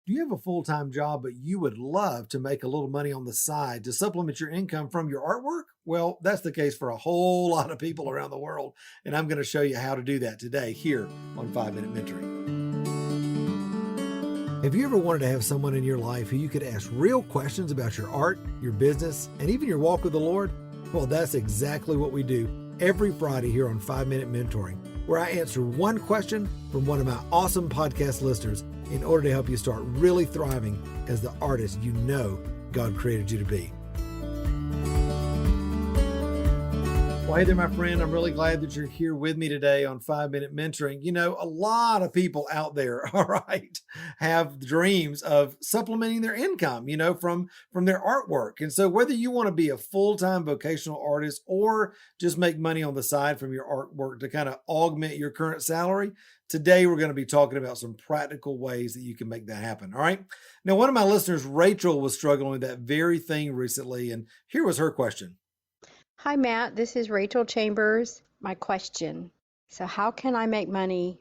Do you have a full-time job, but you would love to make a little money on the side to supplement your income from your artwork? Well, that's the case for a whole lot of people around the world. And I'm going to show you how to do that today here on 5 Minute Mentoring. Have you ever wanted to have someone in your life who you could ask real questions about your art, your business, and even your walk with the Lord? Well, that's exactly what we do every Friday here on 5 Minute Mentoring, where I answer one question from one of my awesome podcast listeners in order to help you start really thriving as the artist you know God created you to be. Well, hey there, my friend. I'm really glad that you're here with me today on 5 Minute Mentoring. You know, a lot of people out there, all right, have dreams of supplementing their income, from their artwork. And so whether you want to be a full-time vocational artist or just make money on the side from your artwork to kind of augment your current salary, today we're going to be talking about some practical ways that you can make that happen, all right? Now, one of my listeners, Rachel, was struggling with that very thing recently, and here was her question. Hi, Matt. This is Rachel Chambers. My question. So how can I make money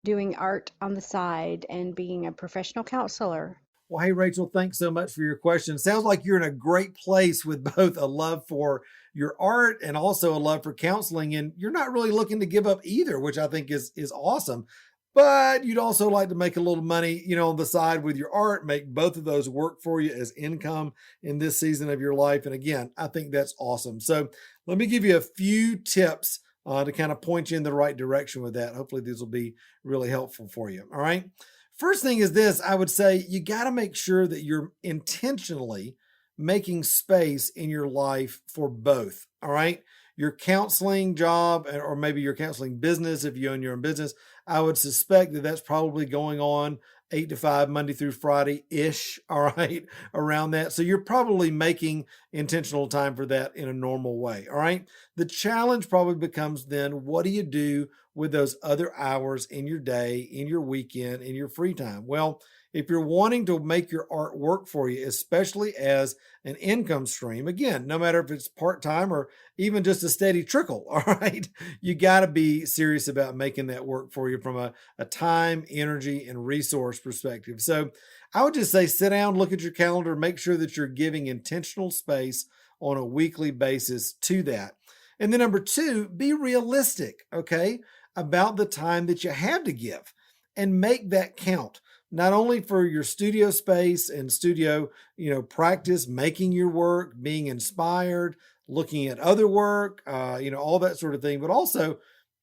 doing art on the side and being a professional counselor? Well, hey, Rachel, thanks so much for your question. Sounds like you're in a great place with both a love for your art and also a love for counseling, and you're not really looking to give up either, which I think is awesome. But you'd also like to make a little money, on the side with your art, make both of those work for you as income in this season of your life. And again, I think that's awesome. So let me give you a few tips to kind of point you in the right direction with that. Hopefully these will be really helpful for you. All right. First thing is this, I would say you got to make sure that you're intentionally making space in your life for both. All right. Your counseling job, or maybe your counseling business, if you own your own business, I would suspect that that's probably going on 8 to 5, Monday through Friday ish. All right. Around that. So you're probably making intentional time for that in a normal way. All right. The challenge probably becomes then, what do you do with those other hours in your day, in your weekend, in your free time? Well, if you're wanting to make your art work for you, especially as an income stream, again, no matter if it's part-time or even just a steady trickle, all right, you got to be serious about making that work for you from a time, energy, and resource perspective. So I would just say sit down, look at your calendar, make sure that you're giving intentional space on a weekly basis to that. And then number two, be realistic, okay, about the time that you have to give and make that count. Not only for your studio space and studio, practice, making your work, being inspired, looking at other work, all that sort of thing, but also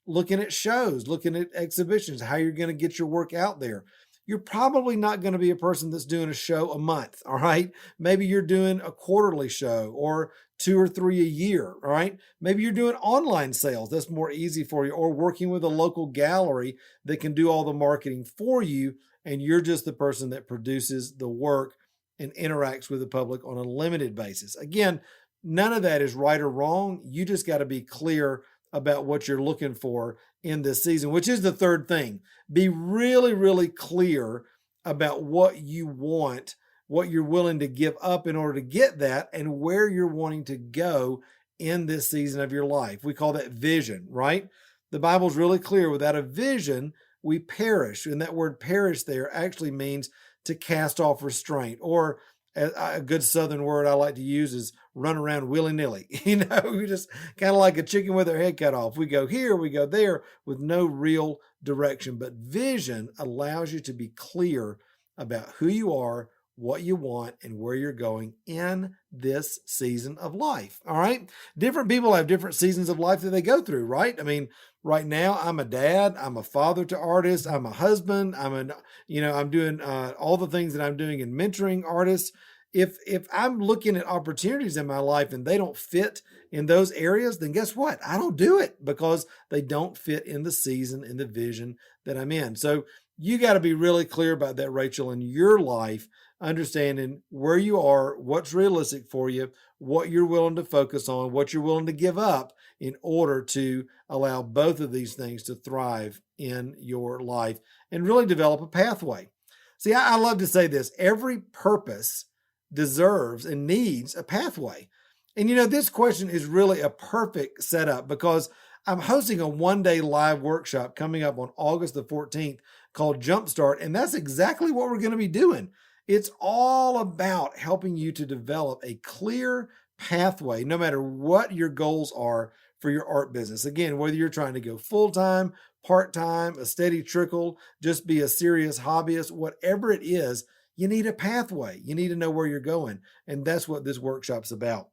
looking at shows, looking at exhibitions, how you're going to get your work out there. You're probably not going to be a person that's doing a show a month, all right? Maybe you're doing a quarterly show or 2 or 3 a year, all right? Maybe you're doing online sales. That's more easy for you, or working with a local gallery that can do all the marketing for you, and you're just the person that produces the work and interacts with the public on a limited basis. Again, none of that is right or wrong. You just got to be clear about what you're looking for in this season, which is the third thing. Be really, really clear about what you want, what you're willing to give up in order to get that, and where you're wanting to go in this season of your life. We call that vision, right? The Bible's really clear. Without a vision, we perish. And that word perish there actually means to cast off restraint, or a good Southern word I like to use is run around willy-nilly. We just kind of like a chicken with their head cut off. We go here, we go there with no real direction. But vision allows you to be clear about who you are, what you want, and where you're going in this season of life. All right. Different people have different seasons of life that they go through, right? I mean, right now I'm a dad, I'm a father to artists, I'm a husband, I'm doing all the things that I'm doing in mentoring artists. If I'm looking at opportunities in my life and they don't fit in those areas, then guess what? I don't do it because they don't fit in the season, in the vision that I'm in. So you got to be really clear about that, Rachel, in your life, understanding where you are, what's realistic for you, what you're willing to focus on, what you're willing to give up in order to allow both of these things to thrive in your life and really develop a pathway. See, I love to say this: every purpose deserves and needs a pathway. And this question is really a perfect setup because I'm hosting a one-day live workshop coming up on August the 14th called JumpstART, and that's exactly what we're going to be doing. It's all about helping you to develop a clear pathway, no matter what your goals are for your art business. Again, whether you're trying to go full time, part time, a steady trickle, just be a serious hobbyist, whatever it is, you need a pathway. You need to know where you're going. And that's what this workshop's about.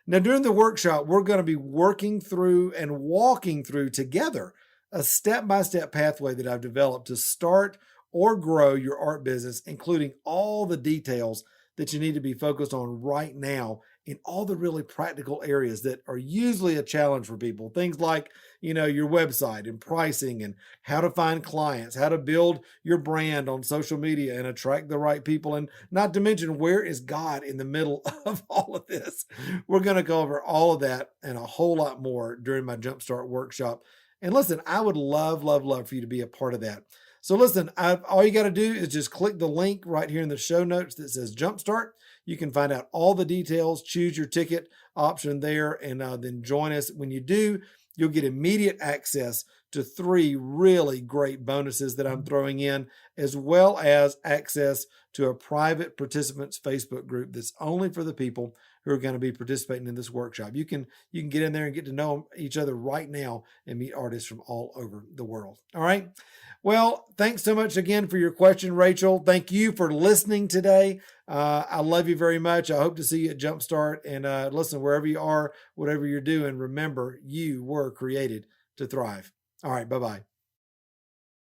Now, during the workshop, we're going to be working through and walking through together a step by step pathway that I've developed to start or grow your art business, including all the details that you need to be focused on right now in all the really practical areas that are usually a challenge for people. Things like, your website and pricing and how to find clients, how to build your brand on social media and attract the right people. And not to mention, where is God in the middle of all of this? We're going to go over all of that and a whole lot more during my Jumpstart workshop. And listen, I would love, love, love for you to be a part of that. So listen, all you got to do is just click the link right here in the show notes that says Jumpstart. You can find out all the details, choose your ticket option there, and then join us. When you do, you'll get immediate access to 3 really great bonuses that I'm throwing in, as well as access to a private participants Facebook group that's only for the people who are going to be participating in this workshop. You can get in there and get to know each other right now and meet artists from all over the world. All right. Well, thanks so much again for your question, Rachel. Thank you for listening today. I love you very much. I hope to see you at Jumpstart. And listen, wherever you are, whatever you're doing, remember you were created to thrive. All right. Bye-bye.